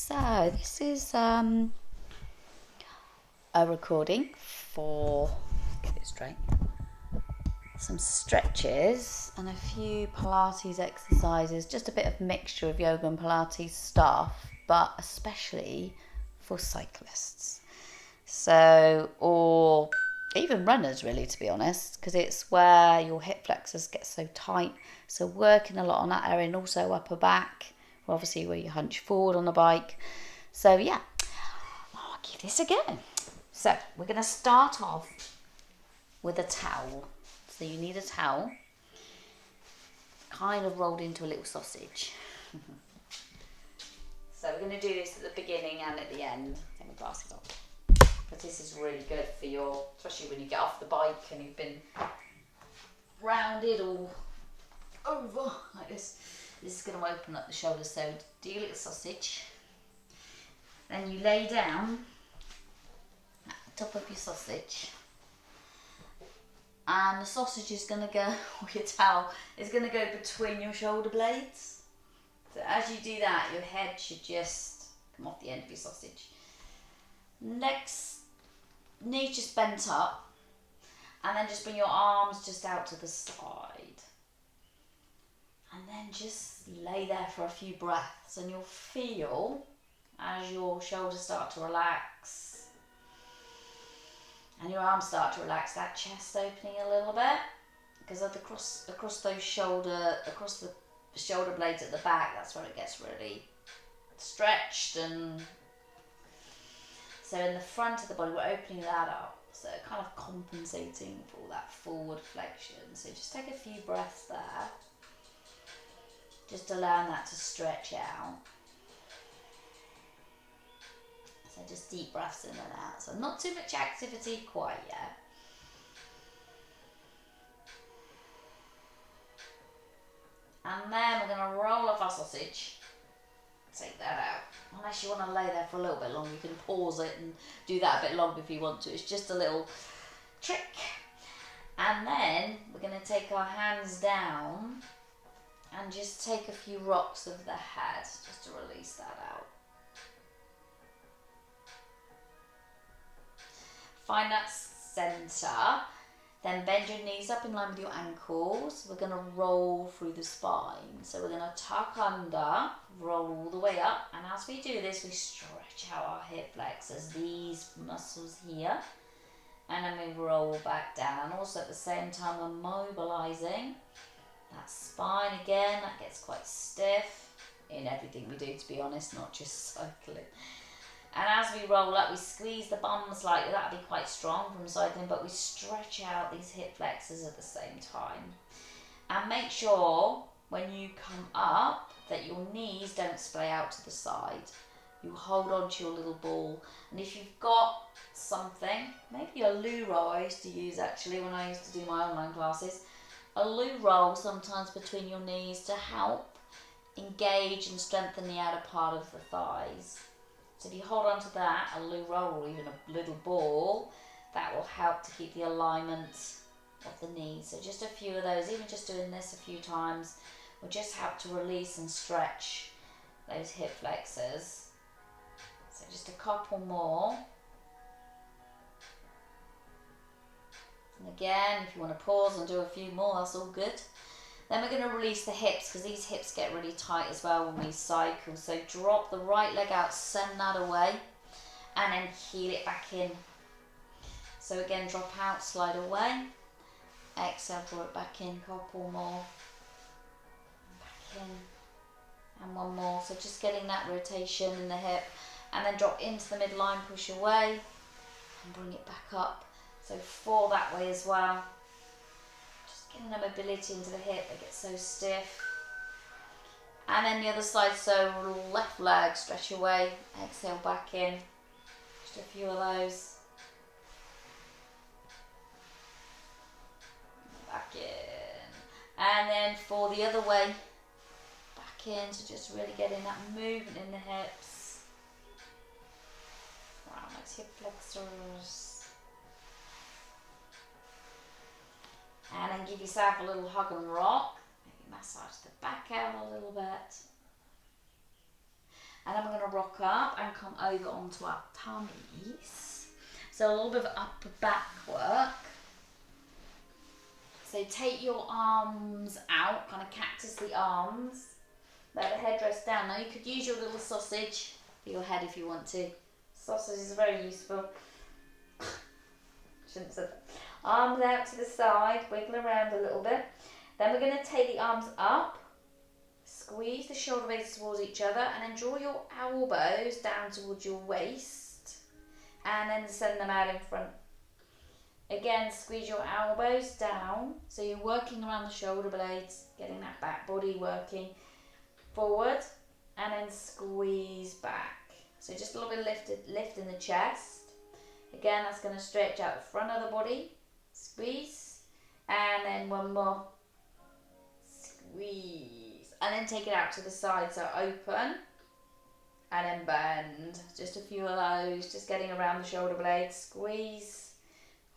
So this is a recording for, get it straight, some stretches and a few Pilates exercises, just a bit of mixture of yoga and Pilates stuff, but especially for cyclists. So, or even runners really, to be honest, because it's where your hip flexors get so tight. So working a lot on that area, and also upper back, obviously where you hunch forward on the bike. So yeah, I'll give this a go. So we're going to start off with a towel. So you need a towel, kind of rolled into a little sausage. So we're going to do this at the beginning and at the end. Take my glasses off. But this is really good for your, especially when you get off the bike and you've been rounded all over like this. This is going to open up the shoulders. So do your little sausage. Then you lay down at the top of your sausage. And the sausage is going to go, or your towel, is going to go between your shoulder blades. So as you do that, your head should just come off the end of your sausage. Next, knee just bent up, and then just bring your arms just out to the side. And then just lay there for a few breaths, and you'll feel as your shoulders start to relax and your arms start to relax, that chest opening a little bit, because across the shoulder blades at the back, that's where it gets really stretched. And so in the front of the body, we're opening that up, so kind of compensating for all that forward flexion. So just take a few breaths there, just allowing that to stretch out. So just deep breaths in and out. So not too much activity quite yet. And then we're going to roll off our sausage. Take that out. Unless you want to lay there for a little bit longer, you can pause it and do that a bit longer if you want to. It's just a little trick. And then we're going to take our hands down and just take a few rocks of the head just to release that out. Find that center, then bend your knees up in line with your ankles. We're going to roll through the spine. So we're going to tuck under, roll all the way up, and as we do this, we stretch out our hip flexors, these muscles here, and then we roll back down. And also at the same time, we're mobilizing that spine again. That gets quite stiff in everything we do, to be honest, not just cycling. And as we roll up, we squeeze the bum slightly. That'll be quite strong from cycling, but we stretch out these hip flexors at the same time. And make sure when you come up that your knees don't splay out to the side. You hold on to your little ball. And if you've got something, maybe a loo roll I used to use actually when I used to do my online classes, a loo roll sometimes between your knees to help engage and strengthen the outer part of the thighs. So if you hold on to that, a loo roll or even a little ball, that will help to keep the alignment of the knees. So just a few of those, even just doing this a few times, will just help to release and stretch those hip flexors. So just a couple more. And again, if you want to pause and do a few more, that's all good. Then we're going to release the hips, because these hips get really tight as well when we cycle. So drop the right leg out, send that away, and then heel it back in. So again, drop out, slide away, exhale, draw it back in, couple more, back in, and one more. So just getting that rotation in the hip, and then drop into the midline, push away, and bring it back up. So 4 that way as well. Getting the mobility into the hip, they get so stiff. And then the other side, so left leg, stretch away, exhale back in. Just a few of those. Back in. And then for the other way, back in, so just really getting that movement in the hips. Wow, nice hip flexors. And then give yourself a little hug and rock. Maybe massage the back out a little bit. And then we're going to rock up and come over onto our tummies. So a little bit of upper back work. So take your arms out, kind of cactus the arms. Let the head rest down. Now you could use your little sausage for your head if you want to. Sausage is very useful. Shouldn't have said that. Arms out to the side, wiggle around a little bit. Then we're going to take the arms up, squeeze the shoulder blades towards each other, and then draw your elbows down towards your waist, and then send them out in front. Again, squeeze your elbows down, so you're working around the shoulder blades, getting that back body working forward, and then squeeze back. So just a little bit lift in the chest. Again, that's going to stretch out the front of the body. Squeeze, and then one more. Squeeze, and then take it out to the side. So open, and then bend. Just a few of those, just getting around the shoulder blades. Squeeze,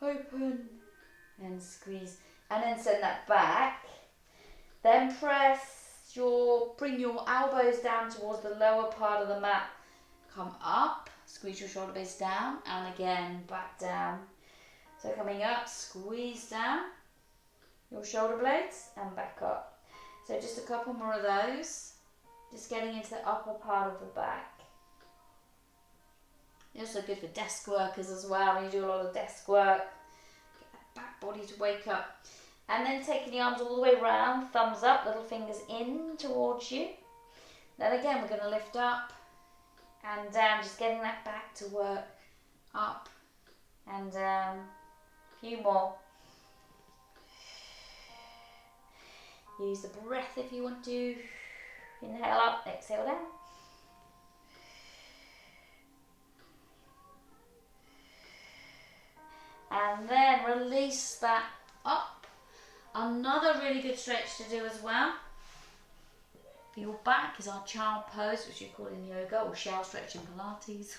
open, and squeeze, and then send that back. Then bring your elbows down towards the lower part of the mat. Come up, squeeze your shoulder blades down, and again back down. So coming up, squeeze down your shoulder blades and back up. So just a couple more of those. Just getting into the upper part of the back. They're also good for desk workers as well. When you do a lot of desk work, get that back body to wake up. And then taking the arms all the way around, thumbs up, little fingers in towards you. Then again, we're going to lift up and down, just getting that back to work. Up and down. A few more. Use the breath if you want to. Inhale up, exhale down. And then release that up. Another really good stretch to do as well for your back is our child pose, which you call in yoga, or shell stretch in Pilates,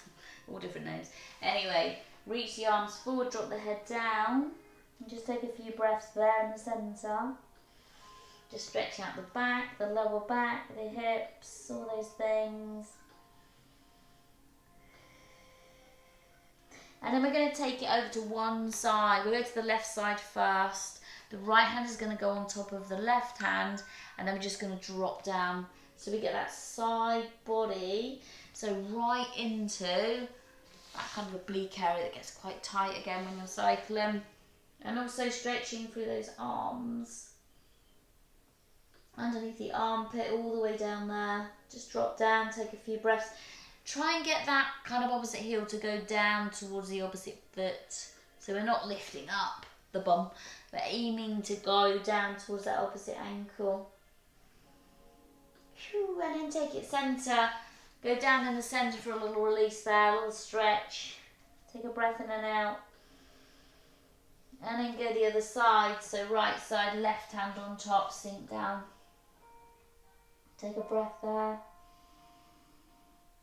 all different names. Anyway, reach the arms forward, drop the head down, and just take a few breaths there in the centre. Just stretch out the back, the lower back, the hips, all those things. And then we're going to take it over to one side. We'll go to the left side first. The right hand is going to go on top of the left hand, and then we're just going to drop down. So we get that side body, so right into that kind of oblique area that gets quite tight again when you're cycling. And also stretching through those arms. Underneath the armpit, all the way down there. Just drop down, take a few breaths. Try and get that kind of opposite heel to go down towards the opposite foot. So we're not lifting up the bum, we're aiming to go down towards that opposite ankle. Whew, and then take it centre. Go down in the centre for a little release there, a little stretch. Take a breath in and out. And then go the other side. So right side, left hand on top, sink down. Take a breath there.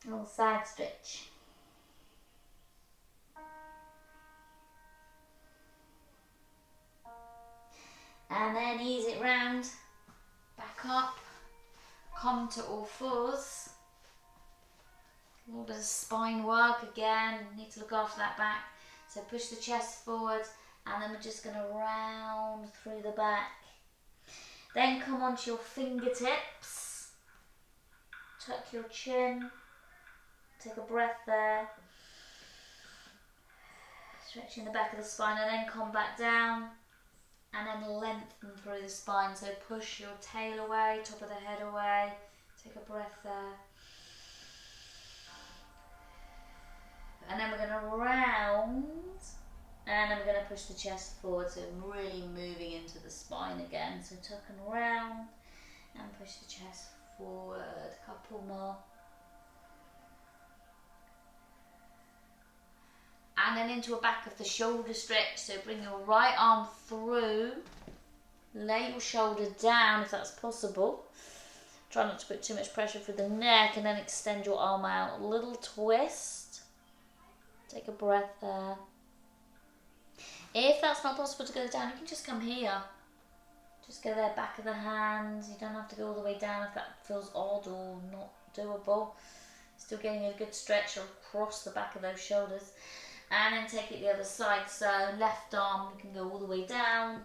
A little side stretch. And then ease it round, back up, come to all fours. A little bit of spine work again, need to look after that back. So push the chest forward, and then we're just going to round through the back. Then come onto your fingertips, tuck your chin, take a breath there. Stretching the back of the spine, and then come back down. And then lengthen through the spine, so push your tail away, top of the head away, take a breath there. And then we're going to round, and then we're going to push the chest forward, so really moving into the spine again. So tuck and round, and push the chest forward, a couple more. And then into a back of the shoulder stretch, so bring your right arm through, lay your shoulder down if that's possible. Try not to put too much pressure through the neck, and then extend your arm out, a little twist. Take a breath there. If that's not possible to go down, you can just come here. Just go there, back of the hands. You don't have to go all the way down if that feels odd or not doable. Still getting a good stretch across the back of those shoulders. And then take it the other side. So left arm, you can go all the way down,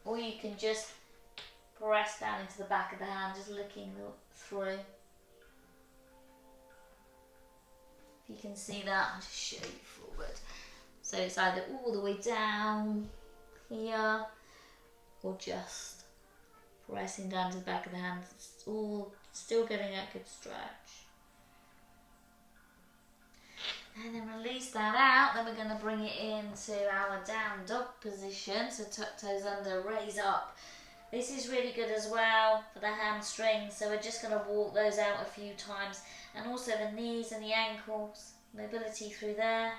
or you can just press down into the back of the hand, just looking through. If you can see that, I'll just show you forward. So it's either all the way down here, or just pressing down to the back of the hand. It's all still getting a good stretch. And then release that out. Then we're going to bring it into our down dog position. So tuck toes under, raise up. This is really good as well for the hamstrings. So we're just going to walk those out a few times. And also the knees and the ankles, mobility through there.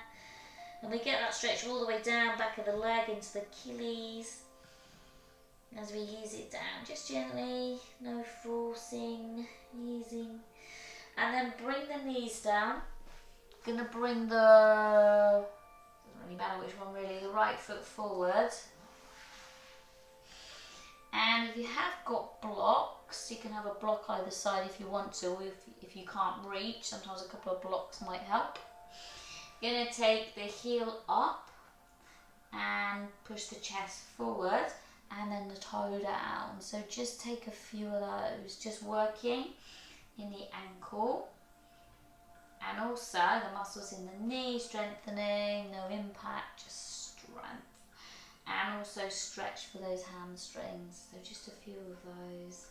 And we get that stretch all the way down, back of the leg into the Achilles. As we ease it down, just gently, no forcing, easing. And then bring the knees down. Gonna bring the, doesn't really matter which one really, the right foot forward. And if you have got blocks, you can have a block either side if you want to, or if you can't reach, sometimes a couple of blocks might help. You're gonna take the heel up and push the chest forward, and then the toe down. So just take a few of those, just working in the ankle. And also the muscles in the knee, strengthening, no impact, just strength. And also stretch for those hamstrings. So just a few of those.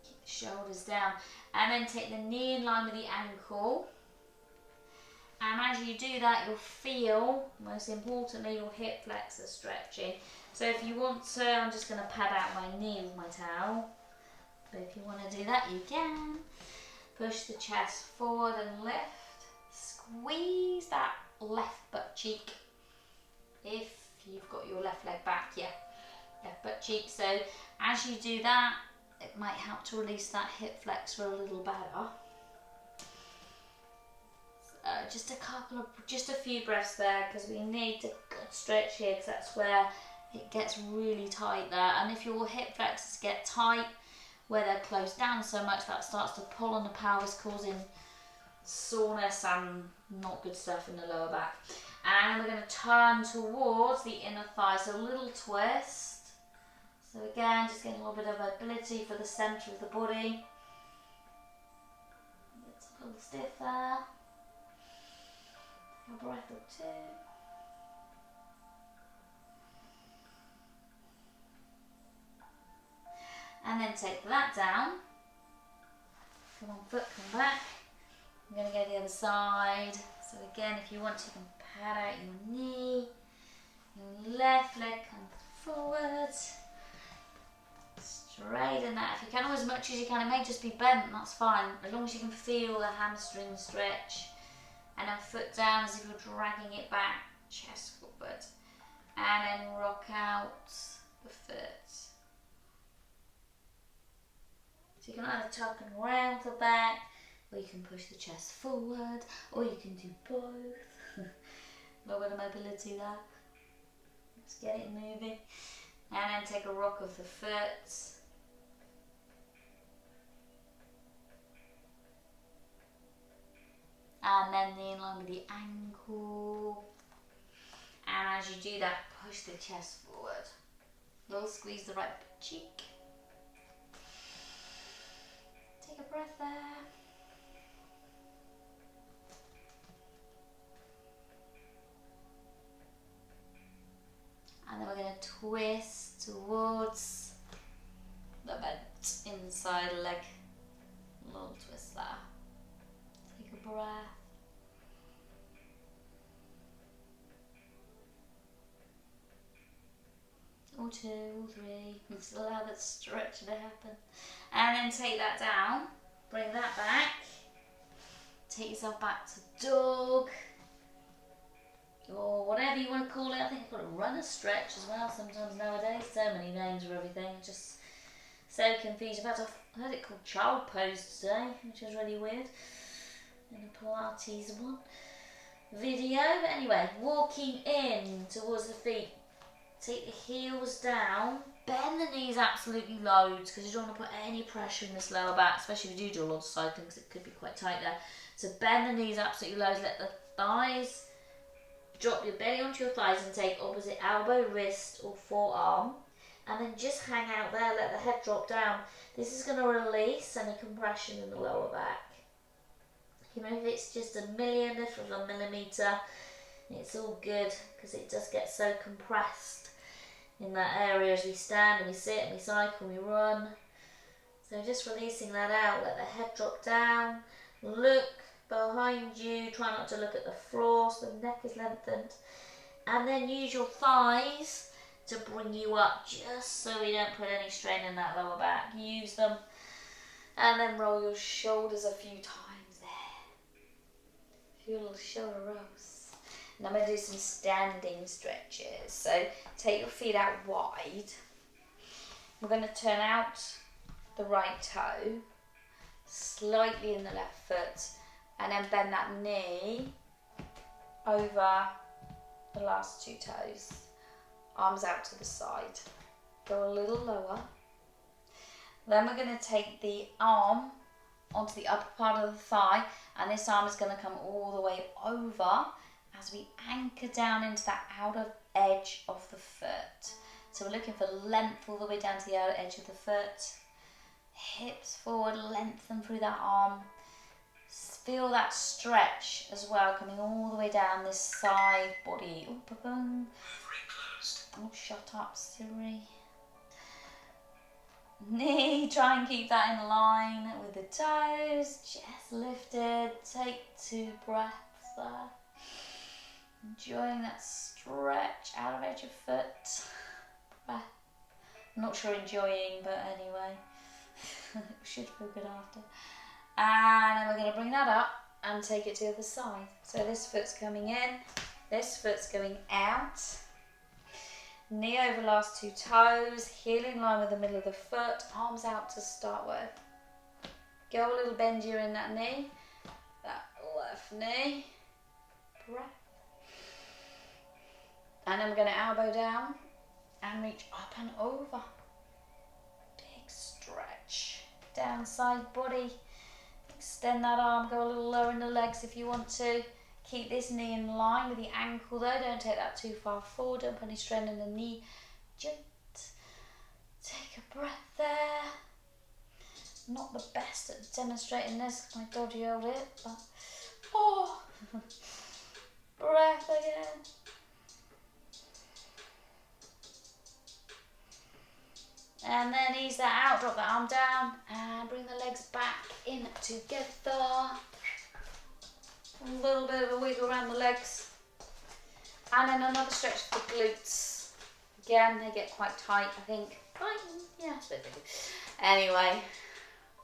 Keep the shoulders down. And then take the knee in line with the ankle. And as you do that, you'll feel, most importantly, your hip flexor stretching. So if you want to, I'm just going to pad out my knee with my towel. But if you want to do that, you can. Push the chest forward and lift. Squeeze that left butt cheek. If you've got your left leg back, yeah, left butt cheek. So as you do that, it might help to release that hip flexor a little better. Just a few breaths there, because we need to stretch here, because that's where it gets really tight there. And if your hip flexors get tight, where they're closed down so much, that starts to pull on the pelvis, causing soreness and not good stuff in the lower back. And we're going to turn towards the inner thigh, so a little twist. So again, just getting a little bit of mobility for the centre of the body. It's a little stiff there. A breath or two. And then take that down. Come on, foot, come back. I'm going to go the other side. So again, if you want to, you can pad out your knee. Your left leg comes forward. Straighten that. If you can, as much as you can, it may just be bent, that's fine. As long as you can feel the hamstring stretch. And then foot down as if you're dragging it back, chest forward. And then rock out the foot. So you can either tuck and round the back, or you can push the chest forward, or you can do both. A little bit of mobility there. Let's get it moving. And then take a rock of the foot. And then knee in line with the ankle. And as you do that, push the chest forward. Little squeeze the right cheek. Take a breath there. And then we're going to twist towards the bent inside leg. A little twist there. Take a breath. Or two, or three. Just allow that stretch to happen. And then take that down. Bring that back. Take yourself back to dog. Or whatever you want to call it. I think I've got a runner stretch as well sometimes nowadays. So many names for everything. Just so confused. In fact, I've heard it called child pose today, which is really weird. In a Pilates one video. But anyway, walking in towards the feet. Take the heels down bend the knees absolutely loads because you don't want to put any pressure in this lower back, especially if you do a lot of cycling because it could be quite tight there. So bend the knees absolutely loads, let the thighs, drop your belly onto your thighs and take opposite elbow, wrist or forearm. And then just hang out there, let the head drop down. This is going to release any compression in the lower back. Even if it's just a millionth of a millimetre, it's all good because it does get so compressed in that area as we stand and we sit and we cycle and we run. So just releasing that out, let the head drop down, look behind you, try not to look at the floor so the neck is lengthened, and then use your thighs to bring you up just so we don't put any strain in that lower back. Use them and then roll your shoulders a few times there. A few little shoulder rolls. And I'm going to do some standing stretches. So take your feet out wide. We're going to turn out the right toe, slightly in the left foot, and then bend that knee over the last two toes. Arms out to the side. Go a little lower. Then we're going to take the arm onto the upper part of the thigh, and this arm is going to come all the way over as we anchor down into that outer edge of the foot. So we're looking for length all the way down to the outer edge of the foot. Hips forward, lengthen through that arm. Feel that stretch as well, coming all the way down this side body. Oh, ba-boom. Oh, shut up, Siri. Knee, try and keep that in line with the toes. Chest lifted. Take 2 breaths there. Enjoying that stretch out of edge of foot. Breath. I'm not sure enjoying, but anyway. Should feel good after. And then we're going to bring that up and take it to the other side. So this foot's coming in, this foot's going out. Knee over last 2 toes, heel in line with the middle of the foot, arms out to start with. Go a little bendier in that knee, that left knee. Breath. And then we're going to elbow down and reach up and over. Big stretch. Down side body. Extend that arm, go a little lower in the legs if you want to. Keep this knee in line with the ankle though, don't take that too far forward, don't put any strain in the knee. Just take a breath there. Not the best at demonstrating this because my dodgy old hip, but oh, breath again. And then ease that out, drop that arm down and bring the legs back in together. A little bit of a wiggle around the legs. And then another stretch for the glutes. Again, they get quite tight, I think. Right, yeah, it's a bit big. Anyway,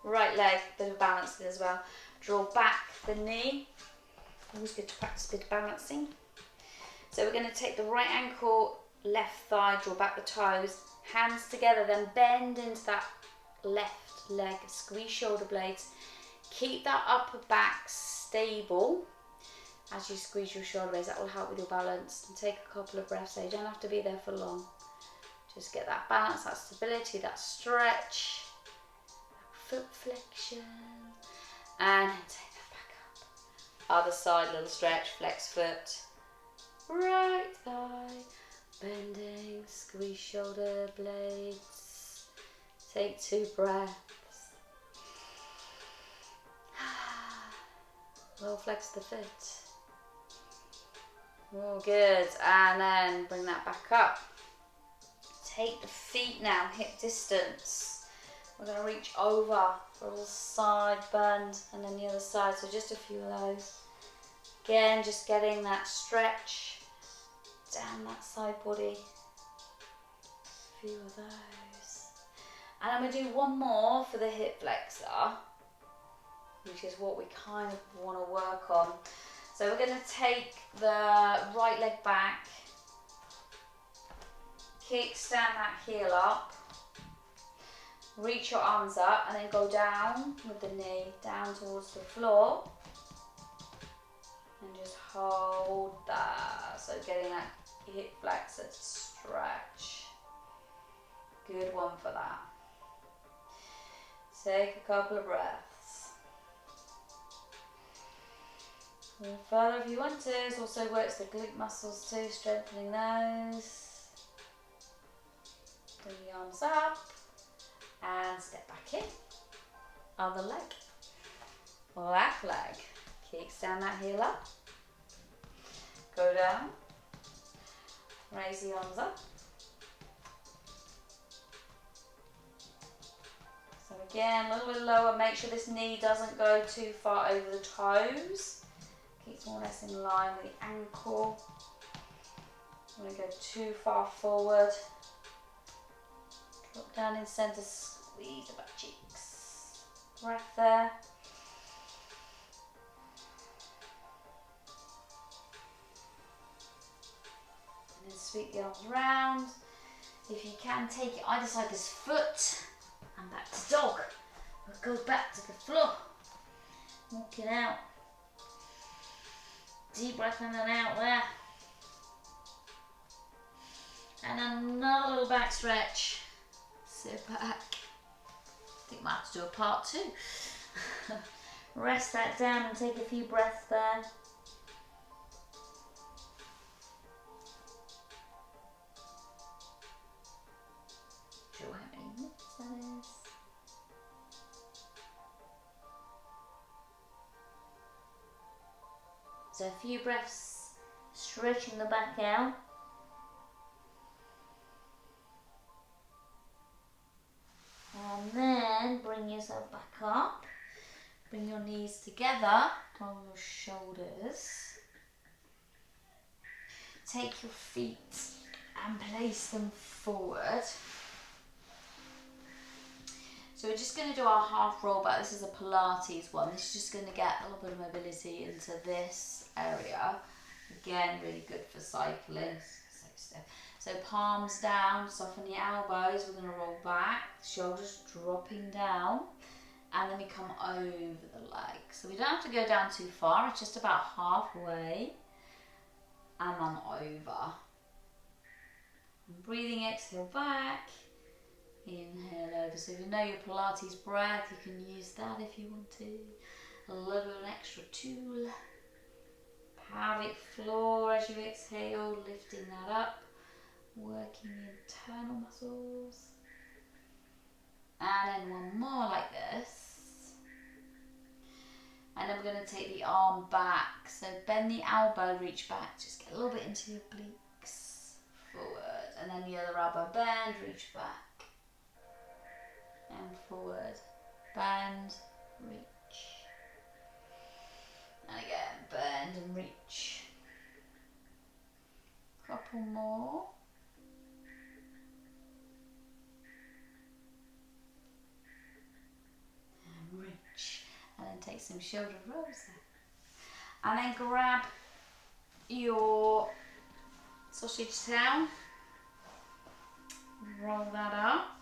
right leg, bit of balancing as well. Draw back the knee. Always good to practice a bit of balancing. So we're going to take the right ankle, left thigh, draw back the toes. Hands together, then bend into that left leg, squeeze shoulder blades. Keep that upper back stable as you squeeze your shoulder blades. That will help with your balance. And take a couple of breaths there. You don't have to be there for long. Just get that balance, that stability, that stretch, that foot flexion. And then take that back up. Other side, little stretch, flex foot. Right thigh. Bending, squeeze shoulder blades. Take 2 breaths. Well, flex the foot. All good. And then bring that back up. Take the feet now, hip distance. We're going to reach over for a little side bend and then the other side. So just a few of those. Again, just getting that stretch down that side body. A few of those. And I'm going to do one more for the hip flexor, which is what we kind of want to work on. So we're going to take the right leg back, kickstand that heel up, reach your arms up and then go down with the knee down towards the floor and just hold that. So getting that hip flexor to stretch. Good one for that. Take a couple of breaths. And further if you want to. It also works the glute muscles too, strengthening those. Bring the arms up and step back in. Other leg. Left leg. Kickstand that heel up. Go down. Raise the arms up. So again, a little bit lower. Make sure this knee doesn't go too far over the toes. Keeps more or less in line with the ankle. Don't want to go too far forward. Drop down in center, squeeze the back cheeks. Breath there. And then sweep the arms round. If you can, take it either side of this foot and back to dog. We'll go back to the floor. Walk it out. Deep breath in and out there. And another little back stretch. Sit back. I think I might have to do a part 2. Rest that down and take a few breaths there. Sure how many minutes that is. So a few breaths, stretching the back out. And then bring yourself back up. Bring your knees together on your shoulders. Take your feet and place them forward. So we're just going to do our half roll back. This is a Pilates one. This is just going to get a little bit of mobility into this area. Again, really good for cycling. So palms down, soften the elbows. We're going to roll back, shoulders dropping down, and then we come over the leg. So we don't have to go down too far. It's just about halfway, and then over. Breathing, exhale back. Inhale over. So if you know your Pilates breath, you can use that if you want to. A little bit of an extra tool. Pelvic floor as you exhale, lifting that up. Working the internal muscles. And then one more like this. And then we're going to take the arm back. So bend the elbow, reach back. Just get a little bit into your obliques. Forward. And then the other elbow bend, reach back. And forward, bend, reach. And again, bend and reach. Couple more. And reach. And then take some shoulder rolls there. And then grab your sausage tail. Roll that up.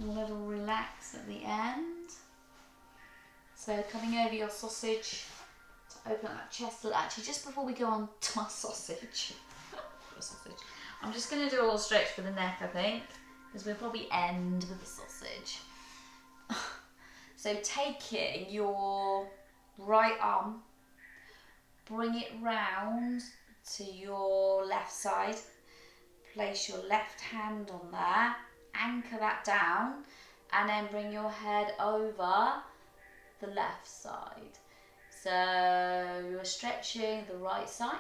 A little relax at the end. So coming over your sausage to open up that chest. Actually, just before we go on to our sausage, I'm just going to do a little stretch for the neck, I think, because we'll probably end with the sausage. So taking your right arm, bring it round to your left side, place your left hand on there, anchor that down, and then bring your head over the left side. So you're stretching the right side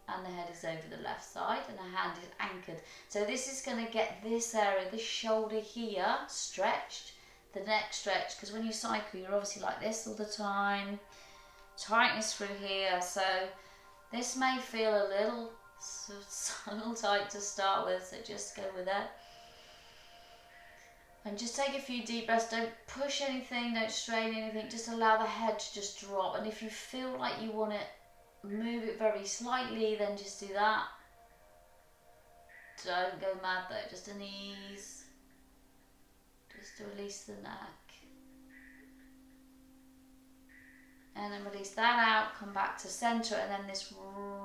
and the head is over the left side and the hand is anchored. So this is going to get this area, this shoulder here stretched, the neck stretched, because when you cycle you're obviously like this all the time. Tightness through here, so this may feel a little tight to start with, so just go with it. And just take a few deep breaths. Don't push anything, don't strain anything, just allow the head to just drop. And if you feel like you want to move it very slightly, then just do that. Don't go mad though, just an ease. Just to release the neck. And then release that out, come back to center, and then this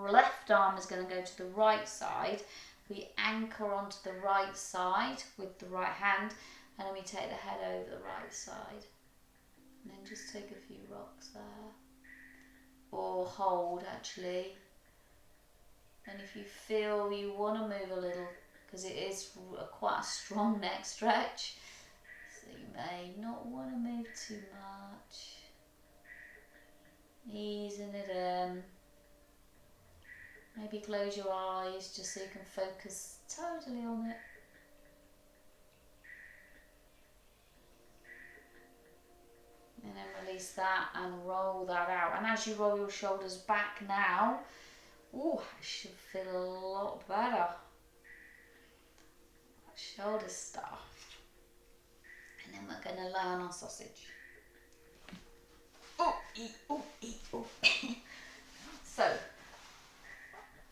left arm is going to go to the right side We anchor onto the right side with the right hand, and then we take the head over the right side. And then just take a few rocks there. Or hold, actually. And if you feel you want to move a little, because it is quite a strong neck stretch, so you may not want to move too much. Easing it in. Maybe close your eyes just so you can focus totally on it. And then release that and roll that out. And as you roll your shoulders back now, oh, it should feel a lot better. That shoulder stuff. And then we're going to lie on our sausage. Oh, oh, oh. So,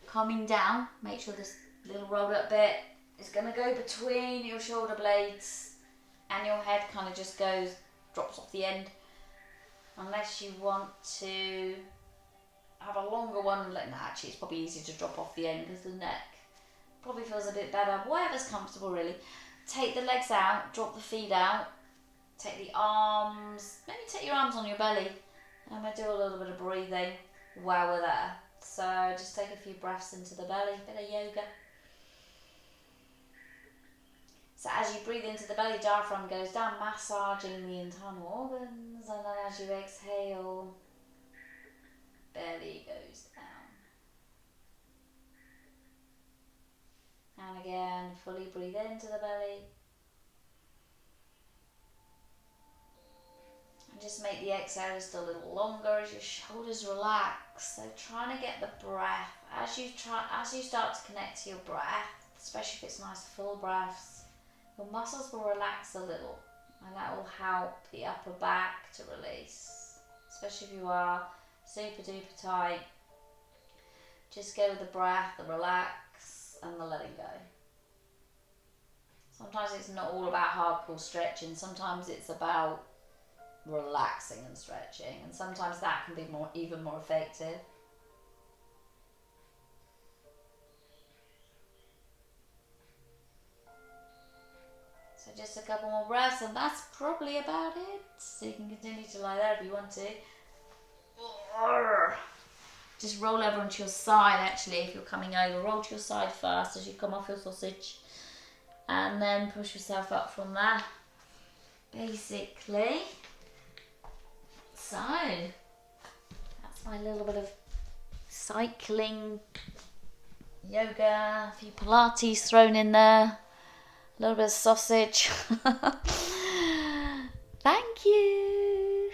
coming down, make sure this little rolled up bit is going to go between your shoulder blades, and your head kind of just drops off the end. Unless you want to have a longer one, actually it's probably easier to drop off the end because the neck probably feels a bit better. Whatever's comfortable, really. Take the legs out, drop the feet out, take the arms, maybe take your arms on your belly. I'm going to do a little bit of breathing while we're there. So just take a few breaths into the belly, bit of yoga. So as you breathe into the belly, diaphragm goes down, massaging the internal organs, and then as you exhale, belly goes down. And again, fully breathe into the belly. And just make the exhale just a little longer as your shoulders relax. So trying to get the breath, as you start to connect to your breath, especially if it's nice full breaths, your muscles will relax a little, and that will help the upper back to release. Especially if you are super duper tight, just go with the breath, the relax, and the letting go. Sometimes it's not all about hardcore stretching, sometimes it's about relaxing and stretching, and sometimes that can be even more effective. So just a couple more breaths, and that's probably about it. So you can continue to lie there if you want to. Just roll over onto your side, actually, if you're coming over. Roll to your side first as you come off your sausage, and then push yourself up from there, basically. So that's my little bit of cycling, yoga, a few Pilates thrown in there, a little bit of sausage. Thank you.